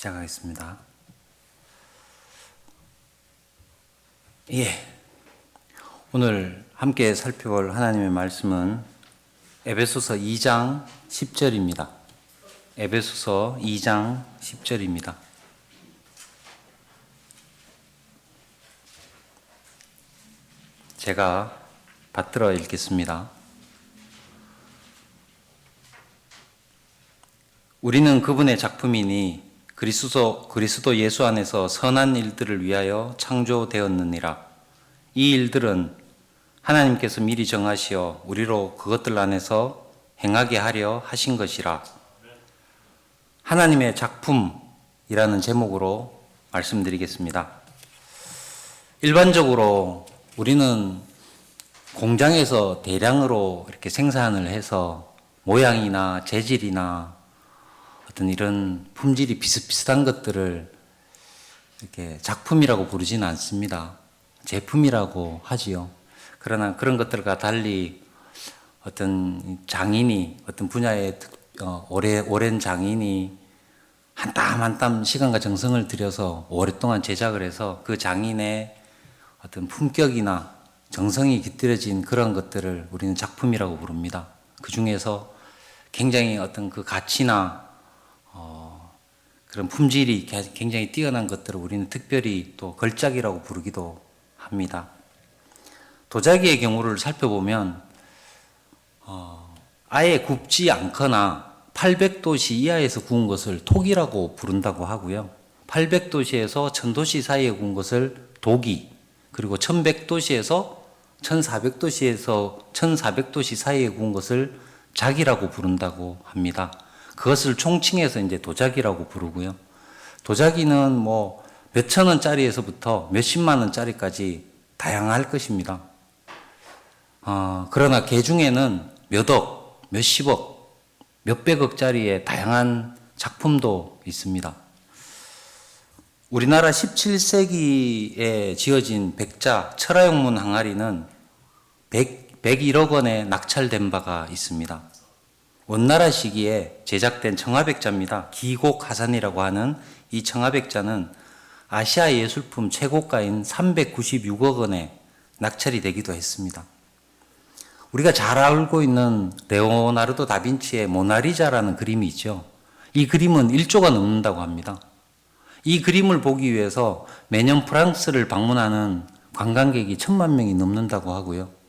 시작하겠습니다. 오늘 함께 살펴볼 하나님의 말씀은 에베소서 2장 10절입니다. 에베소서 2장 10절입니다. 제가 받들어 읽겠습니다. 우리는 그분의 작품이니 그리스도 예수 안에서 선한 일들을 위하여 창조되었느니라. 이 일들은 하나님께서 미리 정하시어 우리로 그것들 안에서 행하게 하려 하신 것이라. 하나님의 작품이라는 제목으로 말씀드리겠습니다. 일반적으로 우리는 공장에서 대량으로 이렇게 생산을 해서 모양이나 재질이나 어떤 이런 품질이 비슷비슷한 것들을 이렇게 작품이라고 부르지는 않습니다. 제품이라고 하지요. 그러나 그런 것들과 달리 어떤 장인이, 어떤 분야의 오랜 장인이 한 땀 한 땀 시간과 정성을 들여서 오랫동안 제작을 해서 그 장인의 어떤 품격이나 정성이 깃들여진 그런 것들을 우리는 작품이라고 부릅니다. 그 중에서 굉장히 어떤 그 가치나 그런 품질이 굉장히 뛰어난 것들을 우리는 특별히 또 걸작이라고 부르기도 합니다. 도자기의 경우를 살펴보면 아예 굽지 않거나 800도씨 이하에서 구운 것을 톡이라고 부른다고 하고요. 800도씨에서 1000도씨 사이에 구운 것을 도기, 그리고 1100도씨에서 1400도씨 사이에 구운 것을 작이라고 부른다고 합니다. 그것을 총칭해서 이제 도자기라고 부르고요. 도자기는 뭐 몇천 원짜리에서부터 몇십만 원짜리까지 다양할 것입니다. 그러나 개 중에는 몇억, 몇십억, 몇백억짜리의 다양한 작품도 있습니다. 우리나라 17세기에 지어진 백자 철화용문 항아리는 101억 원에 낙찰된 바가 있습니다. 원나라 시기에 제작된 청아백자입니다. 기곡하산이라고 하는 이 청아백자는 아시아 예술품 최고가인 396억 원에 낙찰이 되기도 했습니다. 우리가 잘 알고 있는 레오나르도 다빈치의 모나리자라는 그림이 있죠. 이 그림은 1조가 넘는다고 합니다. 이 그림을 보기 위해서 매년 프랑스를 방문하는 관광객이 1000만 명이 넘는다고 하고요.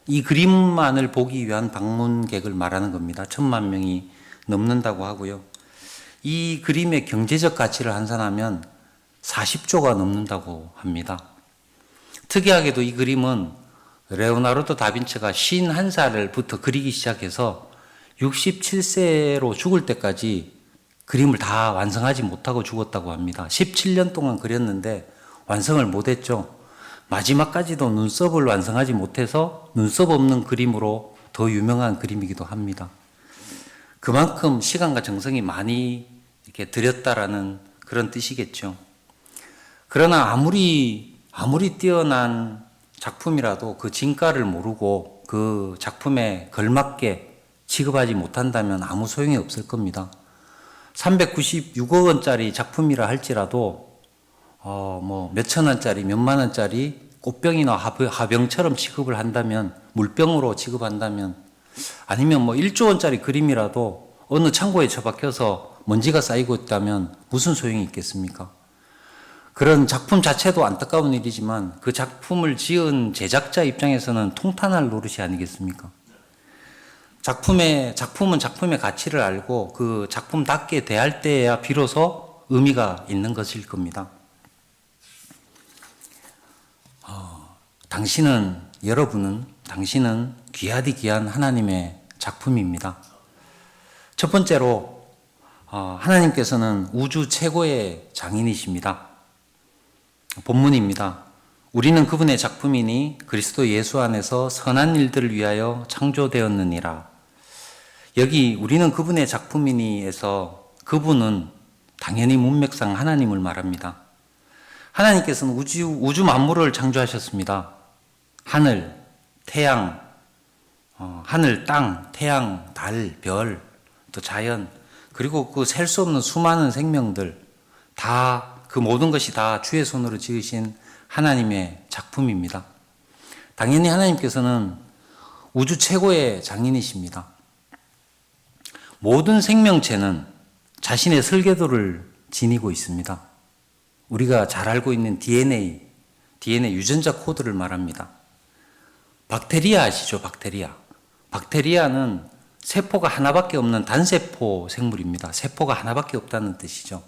이 그림만을 보기 위한 방문객을 말하는 겁니다. 1000만 명이 넘는다고 하고요. 이 그림의 경제적 가치를 환산하면 40조가 넘는다고 합니다. 특이하게도 이 그림은 레오나르도 다빈치가 51살부터 그리기 시작해서 67세로 죽을 때까지 그림을 다 완성하지 못하고 죽었다고 합니다. 17년 동안 그렸는데 완성을 못했죠. 마지막까지도 눈썹을 완성하지 못해서 눈썹 없는 그림으로 더 유명한 그림이기도 합니다. 그만큼 시간과 정성이 많이 이렇게 들였다라는 그런 뜻이겠죠. 그러나 아무리 뛰어난 작품이라도 그 진가를 모르고 그 작품에 걸맞게 취급하지 못한다면 아무 소용이 없을 겁니다. 396억 원짜리 작품이라 할지라도 뭐 몇천 원짜리, 몇만 원짜리 꽃병이나 화병처럼 취급을 한다면, 물병으로 취급한다면, 아니면 뭐 1조 원짜리 그림이라도 어느 창고에 처박혀서 먼지가 쌓이고 있다면 무슨 소용이 있겠습니까? 그런 작품 자체도 안타까운 일이지만 그 작품을 지은 제작자 입장에서는 통탄할 노릇이 아니겠습니까? 작품은 작품의 가치를 알고 그 작품답게 대할 때야 비로소 의미가 있는 것일 겁니다. 당신은 귀하디 귀한 하나님의 작품입니다. 첫 번째로 하나님께서는 우주 최고의 장인이십니다. 본문입니다. 우리는 그분의 작품이니 그리스도 예수 안에서 선한 일들을 위하여 창조되었느니라. 여기 우리는 그분의 작품이니에서 그분은 당연히 문맥상 하나님을 말합니다. 하나님께서는 우주 만물을 창조하셨습니다. 하늘, 태양, 하늘, 땅, 태양, 달, 별, 또 자연, 그리고 그 셀 수 없는 수많은 생명들, 다 그 모든 것이 다 주의 손으로 지으신 하나님의 작품입니다. 당연히 하나님께서는 우주 최고의 장인이십니다. 모든 생명체는 자신의 설계도를 지니고 있습니다. 우리가 잘 알고 있는 DNA 유전자 코드를 말합니다. 박테리아 아시죠? 박테리아는 세포가 하나밖에 없는 단세포 생물입니다. 세포가 하나밖에 없다는 뜻이죠.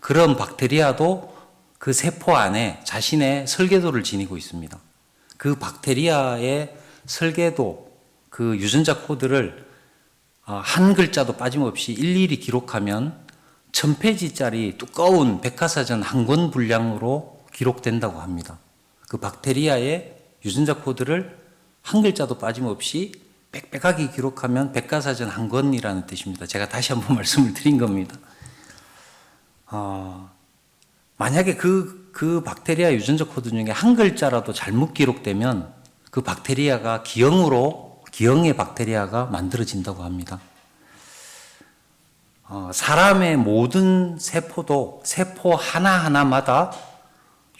그런 박테리아도 그 세포 안에 자신의 설계도를 지니고 있습니다. 그 박테리아의 설계도, 그 유전자 코드를 한 글자도 빠짐없이 일일이 기록하면 1000페이지짜리 두꺼운 백과사전 한 권 분량으로 기록된다고 합니다. 그 박테리아의 유전자 코드를 한 글자도 빠짐없이 빽빽하게 기록하면 백과사전 한 권이라는 뜻입니다. 제가 다시 한번 말씀을 드린 겁니다. 만약에 그 박테리아 유전자 코드 중에 한 글자라도 잘못 기록되면 그 박테리아가 기형의 박테리아가 만들어진다고 합니다. 사람의 모든 세포도 세포 하나하나마다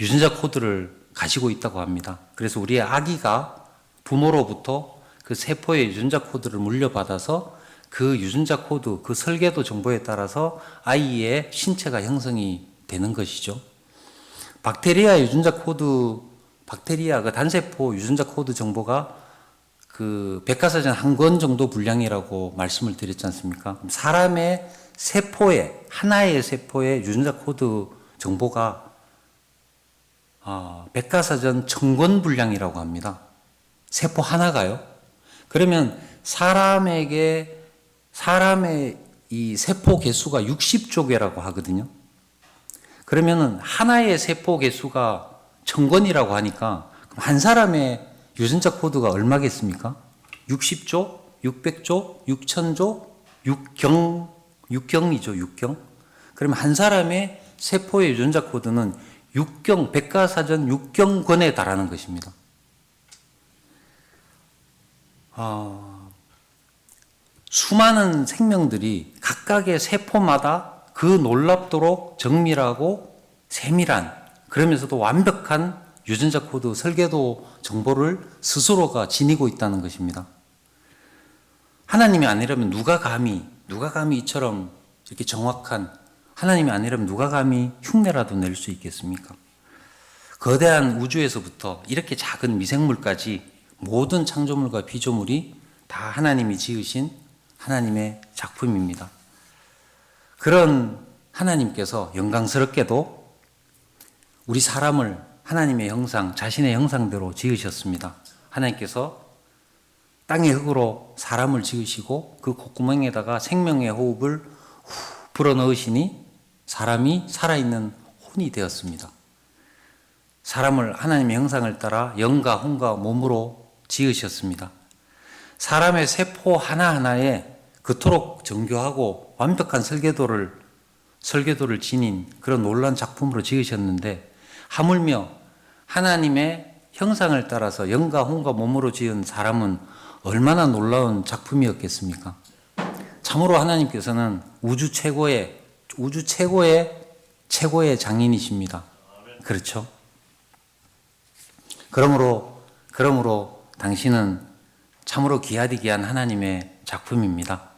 유전자 코드를 가지고 있다고 합니다. 그래서 우리의 아기가 부모로부터 그 세포의 유전자 코드를 물려받아서 그 유전자 코드, 그 설계도 정보에 따라서 아이의 신체가 형성이 되는 것이죠. 박테리아 그 단세포 유전자 코드 정보가 그 백과사전 한 권 정도 분량이라고 말씀을 드렸지 않습니까? 사람의 하나의 세포의 유전자 코드 정보가 백과사전 1000권 분량이라고 합니다. 세포 하나가요. 그러면 사람의 이 세포 개수가 60조 개라고 하거든요. 그러면은 하나의 세포 개수가 1000권이라고 하니까 그럼 한 사람의 유전자 코드가 얼마겠습니까? 60조, 600조, 6000조, 6경이죠. 그러면 한 사람의 세포의 유전자 코드는 백과사전 6경권에 달하는 것입니다. 수많은 생명들이 각각의 세포마다 그 놀랍도록 정밀하고 세밀한, 그러면서도 완벽한 유전자 코드 설계도 정보를 스스로가 지니고 있다는 것입니다. 하나님이 아니라면 누가 감히 이처럼 이렇게 정확한, 하나님이 아니라면 누가 감히 흉내라도 낼 수 있겠습니까? 거대한 우주에서부터 이렇게 작은 미생물까지 모든 창조물과 피조물이 다 하나님이 지으신 하나님의 작품입니다. 그런 하나님께서 영광스럽게도 우리 사람을 하나님의 형상, 자신의 형상대로 지으셨습니다. 하나님께서 땅의 흙으로 사람을 지으시고 그 콧구멍에다가 생명의 호흡을 불어넣으시니 사람이 살아있는 혼이 되었습니다. 사람을 하나님의 형상을 따라 영과 혼과 몸으로 지으셨습니다. 사람의 세포 하나하나에 그토록 정교하고 완벽한 설계도를 지닌 그런 놀라운 작품으로 지으셨는데, 하물며 하나님의 형상을 따라서 영과 혼과 몸으로 지은 사람은 얼마나 놀라운 작품이었겠습니까? 참으로 하나님께서는 우주 최고의 장인이십니다. 그렇죠? 그러므로 당신은 참으로 귀하디 귀한 하나님의 작품입니다.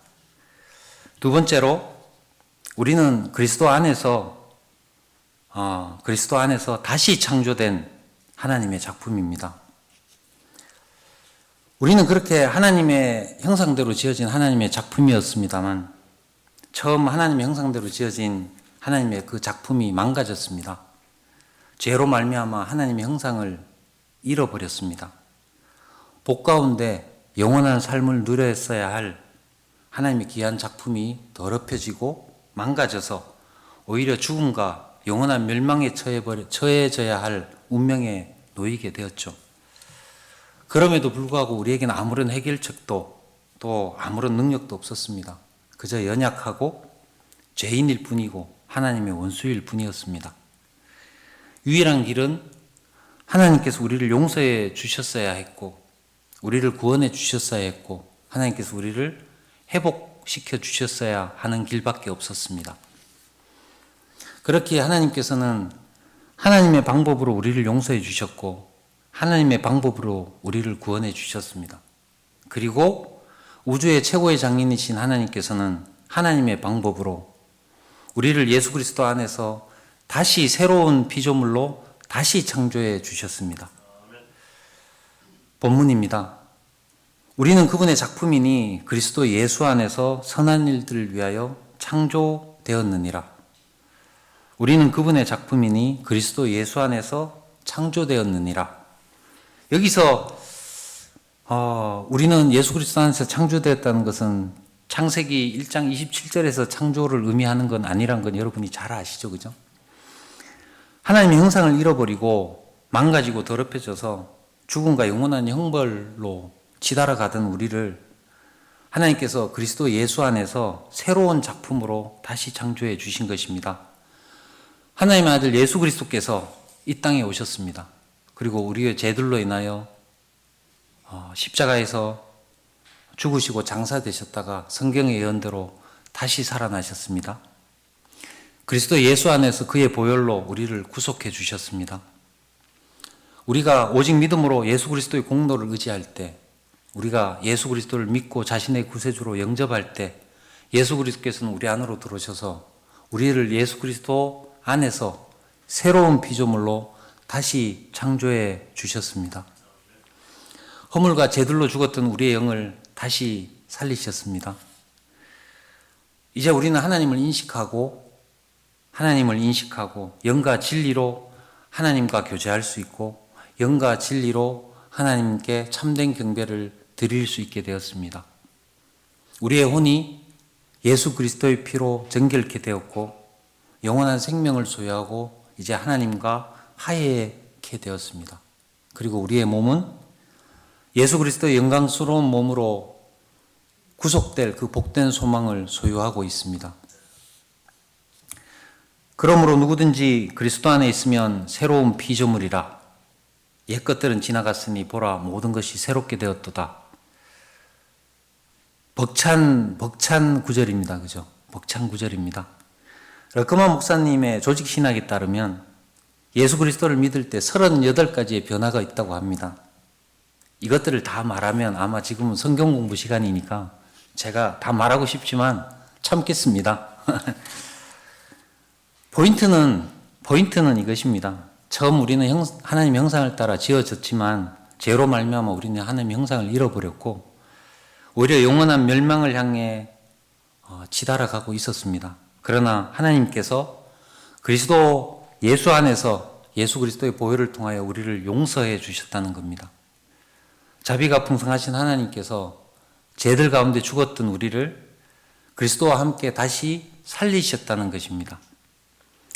두 번째로, 우리는 그리스도 안에서 다시 창조된 하나님의 작품입니다. 우리는 그렇게 하나님의 형상대로 지어진 하나님의 작품이었습니다만, 처음 하나님의 형상대로 지어진 하나님의 그 작품이 망가졌습니다. 죄로 말미암아 하나님의 형상을 잃어버렸습니다. 복 가운데 영원한 삶을 누렸어야 할 하나님의 귀한 작품이 더럽혀지고 망가져서 오히려 죽음과 영원한 멸망에 처해져야 할 운명에 놓이게 되었죠. 그럼에도 불구하고 우리에게는 아무런 해결책도 또 아무런 능력도 없었습니다. 그저 연약하고 죄인일 뿐이고 하나님의 원수일 뿐이었습니다. 유일한 길은 하나님께서 우리를 용서해 주셨어야 했고, 우리를 구원해 주셨어야 했고, 하나님께서 우리를 회복시켜 주셨어야 하는 길밖에 없었습니다. 그렇게 하나님께서는 하나님의 방법으로 우리를 용서해 주셨고 하나님의 방법으로 우리를 구원해 주셨습니다. 그리고 우주의 최고의 장인이신 하나님께서는 하나님의 방법으로 우리를 예수 그리스도 안에서 다시 새로운 피조물로 다시 창조해 주셨습니다. 본문입니다. 우리는 그분의 작품이니 그리스도 예수 안에서 선한 일들을 위하여 창조되었느니라. 우리는 그분의 작품이니 그리스도 예수 안에서 창조되었느니라. 여기서 우리는 예수 그리스도 안에서 창조되었다는 것은 창세기 1장 27절에서 창조를 의미하는 건 아니란 건 여러분이 잘 아시죠, 그죠? 하나님의 형상을 잃어버리고 망가지고 더럽혀져서 죽음과 영원한 형벌로 치달아가던 우리를 하나님께서 그리스도 예수 안에서 새로운 작품으로 다시 창조해 주신 것입니다. 하나님의 아들 예수 그리스도께서 이 땅에 오셨습니다. 그리고 우리의 죄들로 인하여 십자가에서 죽으시고 장사되셨다가 성경의 예언대로 다시 살아나셨습니다. 그리스도 예수 안에서 그의 보혈로 우리를 구속해 주셨습니다. 우리가 오직 믿음으로 예수 그리스도의 공로를 의지할 때, 우리가 예수 그리스도를 믿고 자신의 구세주로 영접할 때 예수 그리스도께서는 우리 안으로 들어오셔서 우리를 예수 그리스도 안에서 새로운 피조물로 다시 창조해 주셨습니다. 허물과 죄들로 죽었던 우리의 영을 다시 살리셨습니다. 이제 우리는 하나님을 인식하고 영과 진리로 하나님과 교제할 수 있고 영과 진리로 하나님께 참된 경배를 드릴 수 있게 되었습니다. 우리의 혼이 예수 그리스도의 피로 정결케 되었고 영원한 생명을 소유하고 이제 하나님과 화해케 되었습니다. 그리고 우리의 몸은 예수 그리스도의 영광스러운 몸으로 구속될 그 복된 소망을 소유하고 있습니다. 그러므로 누구든지 그리스도 안에 있으면 새로운 피조물이라. 옛 것들은 지나갔으니 보라 모든 것이 새롭게 되었도다. 벅찬 구절입니다. 그죠? 벅찬 구절입니다. 러크만 목사님의 조직 신학에 따르면 예수 그리스도를 믿을 때 38가지의 변화가 있다고 합니다. 이것들을 다 말하면 아마 지금은 성경 공부 시간이니까 제가 다 말하고 싶지만 참겠습니다. 포인트는 이것입니다. 처음 우리는 하나님의 형상을 따라 지어졌지만 죄로 말미암아 우리는 하나님의 형상을 잃어버렸고 오히려 영원한 멸망을 향해 치달아가고 있었습니다. 그러나 하나님께서 그리스도 예수 안에서 예수 그리스도의 보혈을 통하여 우리를 용서해 주셨다는 겁니다. 자비가 풍성하신 하나님께서 죄들 가운데 죽었던 우리를 그리스도와 함께 다시 살리셨다는 것입니다.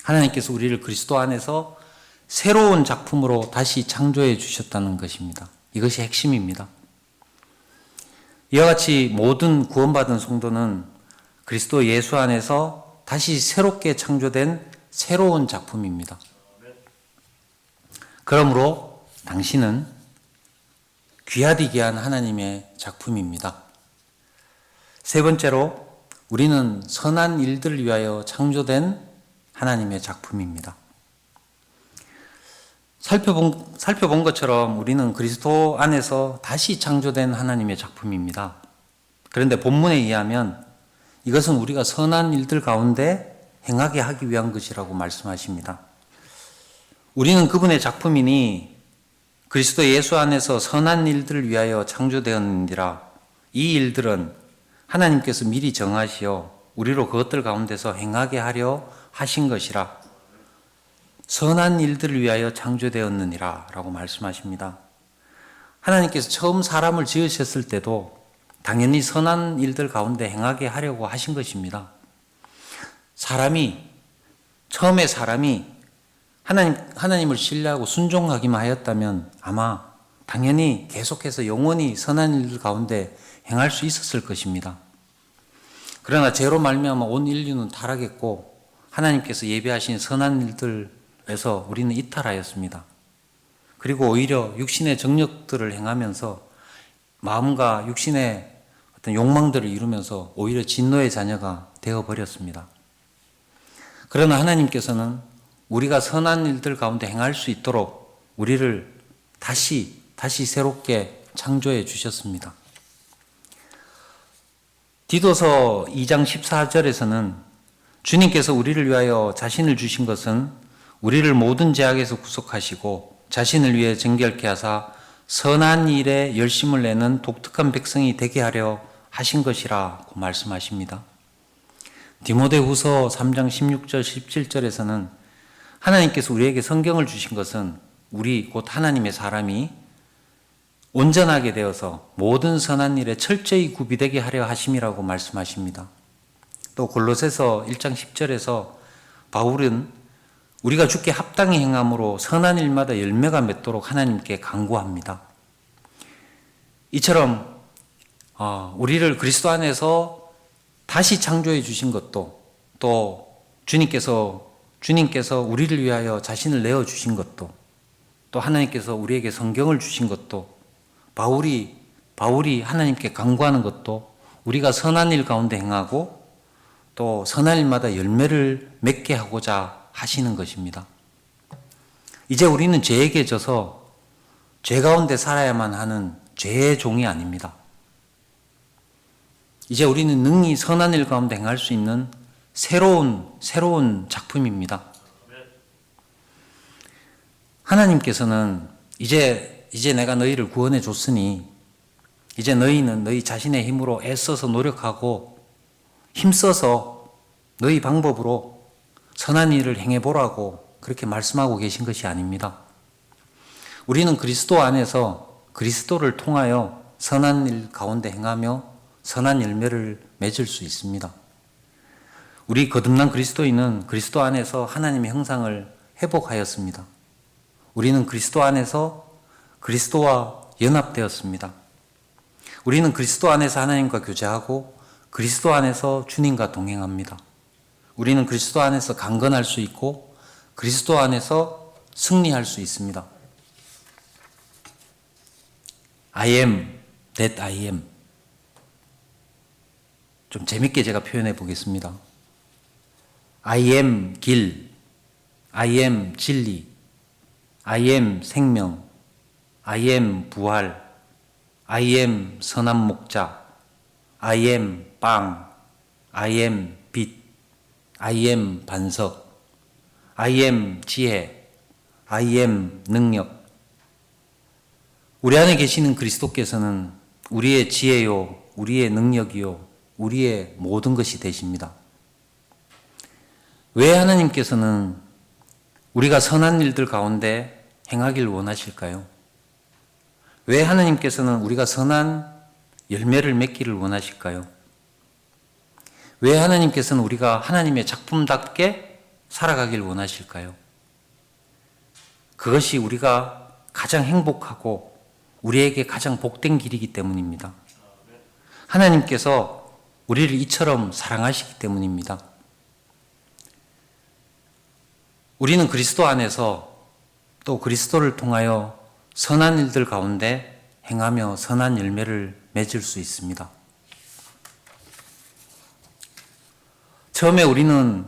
하나님께서 우리를 그리스도 안에서 새로운 작품으로 다시 창조해 주셨다는 것입니다. 이것이 핵심입니다. 이와 같이 모든 구원받은 성도는 그리스도 예수 안에서 다시 새롭게 창조된 새로운 작품입니다. 그러므로 당신은 귀하디 귀한 하나님의 작품입니다. 세 번째로 우리는 선한 일들을 위하여 창조된 하나님의 작품입니다. 살펴본 것처럼 우리는 그리스도 안에서 다시 창조된 하나님의 작품입니다. 그런데 본문에 의하면 이것은 우리가 선한 일들 가운데 행하게 하기 위한 것이라고 말씀하십니다. 우리는 그분의 작품이니 그리스도 예수 안에서 선한 일들을 위하여 창조되었느니라. 이 일들은 하나님께서 미리 정하시어 우리로 그것들 가운데서 행하게 하려 하신 것이라. 선한 일들을 위하여 창조되었느니라 라고 말씀하십니다. 하나님께서 처음 사람을 지으셨을 때도 당연히 선한 일들 가운데 행하게 하려고 하신 것입니다. 처음에 사람이 하나님을 신뢰하고 순종하기만 하였다면 아마 당연히 계속해서 영원히 선한 일들 가운데 행할 수 있었을 것입니다. 그러나 죄로 말미암아 온 인류는 타락했고 하나님께서 예비하신 선한 일들에서 우리는 이탈하였습니다. 그리고 오히려 육신의 정욕들을 행하면서 마음과 육신의 어떤 욕망들을 이루면서 오히려 진노의 자녀가 되어버렸습니다. 그러나 하나님께서는 우리가 선한 일들 가운데 행할 수 있도록 우리를 다시 새롭게 창조해 주셨습니다. 디도서 2장 14절에서는 주님께서 우리를 위하여 자신을 주신 것은 우리를 모든 죄악에서 구속하시고 자신을 위해 정결케 하사 선한 일에 열심을 내는 독특한 백성이 되게 하려 하신 것이라고 말씀하십니다. 디모데후서 3장 16절 17절에서는 하나님께서 우리에게 성경을 주신 것은 우리 곧 하나님의 사람이 온전하게 되어서 모든 선한 일에 철저히 구비되게 하려 하심이라고 말씀하십니다. 또 골로새서 1장 10절에서 바울은 우리가 주께 합당히 행함으로 선한 일마다 열매가 맺도록 하나님께 간구합니다. 이처럼 우리를 그리스도 안에서 다시 창조해 주신 것도, 또 주님께서 우리를 위하여 자신을 내어 주신 것도, 또 하나님께서 우리에게 성경을 주신 것도, 바울이 하나님께 간구하는 것도 우리가 선한 일 가운데 행하고 또 선한 일마다 열매를 맺게 하고자 하시는 것입니다. 이제 우리는 죄에게 져서 죄 가운데 살아야만 하는 죄의 종이 아닙니다. 이제 우리는 능히 선한 일 가운데 행할 수 있는 새로운 작품입니다. 하나님께서는 이제 내가 너희를 구원해 줬으니 이제 너희는 너희 자신의 힘으로 애써서 노력하고 힘써서 너희 방법으로 선한 일을 행해보라고 그렇게 말씀하고 계신 것이 아닙니다. 우리는 그리스도 안에서 그리스도를 통하여 선한 일 가운데 행하며 선한 열매를 맺을 수 있습니다. 우리 거듭난 그리스도인은 그리스도 안에서 하나님의 형상을 회복하였습니다. 우리는 그리스도 안에서 그리스도와 연합되었습니다. 우리는 그리스도 안에서 하나님과 교제하고 그리스도 안에서 주님과 동행합니다. 우리는 그리스도 안에서 강건할 수 있고 그리스도 안에서 승리할 수 있습니다. I am that I am. 좀 재밌게 제가 표현해 보겠습니다. I am 길, I am 진리, I am 생명, I am 부활, I am 선한 목자, I am 빵, I am 빛, I am 반석, I am 지혜, I am 능력. 우리 안에 계시는 그리스도께서는 우리의 지혜요, 우리의 능력이요, 우리의 모든 것이 되십니다. 왜 하나님께서는 우리가 선한 일들 가운데 행하길 원하실까요? 왜 하나님께서는 우리가 선한 열매를 맺기를 원하실까요? 왜 하나님께서는 우리가 하나님의 작품답게 살아가길 원하실까요? 그것이 우리가 가장 행복하고 우리에게 가장 복된 길이기 때문입니다. 하나님께서 우리를 이처럼 사랑하시기 때문입니다. 우리는 그리스도 안에서 또 그리스도를 통하여 선한 일들 가운데 행하며 선한 열매를 맺을 수 있습니다. 처음에 우리는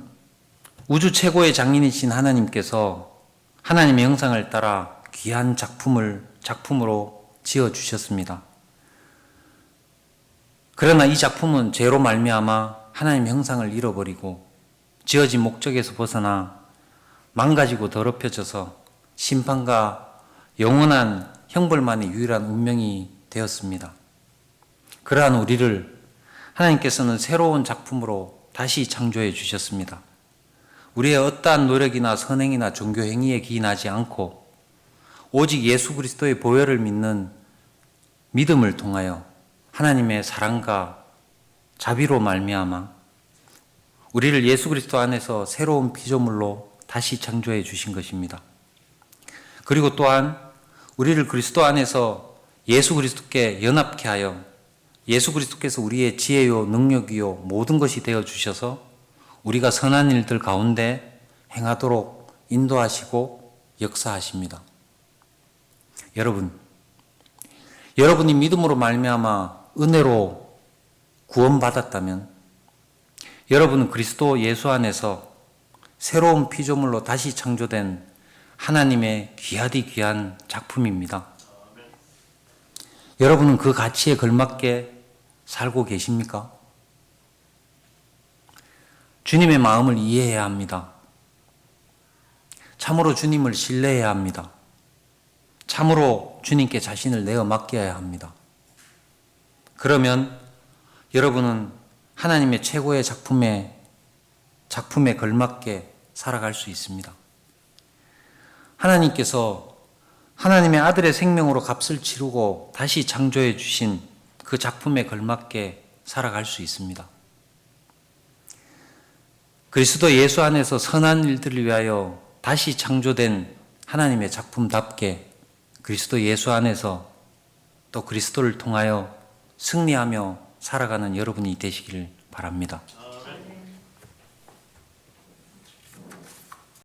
우주 최고의 장인이신 하나님께서 하나님의 형상을 따라 귀한 작품으로 지어주셨습니다. 그러나 이 작품은 죄로 말미암아 하나님의 형상을 잃어버리고 지어진 목적에서 벗어나 망가지고 더럽혀져서 심판과 영원한 형벌만이 유일한 운명이 되었습니다. 그러한 우리를 하나님께서는 새로운 작품으로 다시 창조해 주셨습니다. 우리의 어떠한 노력이나 선행이나 종교행위에 기인하지 않고 오직 예수 그리스도의 보혈을 믿는 믿음을 통하여 하나님의 사랑과 자비로 말미암아 우리를 예수 그리스도 안에서 새로운 피조물로 다시 창조해 주신 것입니다. 그리고 또한 우리를 그리스도 안에서 예수 그리스도께 연합케 하여 예수 그리스도께서 우리의 지혜요 능력이요 모든 것이 되어 주셔서 우리가 선한 일들 가운데 행하도록 인도하시고 역사하십니다. 여러분이 믿음으로 말미암아 은혜로 구원받았다면 여러분은 그리스도 예수 안에서 새로운 피조물로 다시 창조된 하나님의 귀하디 귀한 작품입니다. 여러분은 그 가치에 걸맞게 살고 계십니까? 주님의 마음을 이해해야 합니다. 참으로 주님을 신뢰해야 합니다. 참으로 주님께 자신을 내어 맡겨야 합니다. 그러면 여러분은 하나님의 최고의 작품에 걸맞게 살아갈 수 있습니다. 하나님께서 하나님의 아들의 생명으로 값을 치르고 다시 창조해 주신 그 작품에 걸맞게 살아갈 수 있습니다. 그리스도 예수 안에서 선한 일들을 위하여 다시 창조된 하나님의 작품답게 그리스도 예수 안에서 또 그리스도를 통하여 승리하며 살아가는 여러분이 되시길 바랍니다.